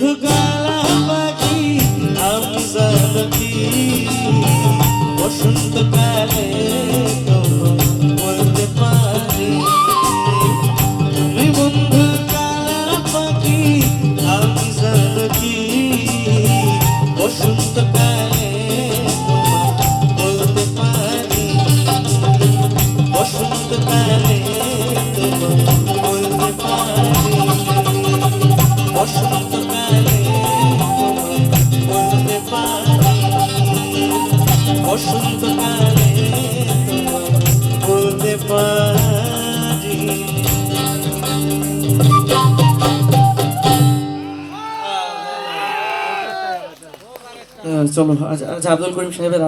বন্ধু কালা পাখি আমি জানকি বসন্তকালে বলতে পারি বন্ধু কালা পাখি আমি জানকি বসন্তকালে বলতে পারি বসন্তকালে বলতে পারি বসন্তকালে বলতে পারি বসন্তকালে বলতে পারি। চলো আচ্ছা আব্দুল করিম সাহেবের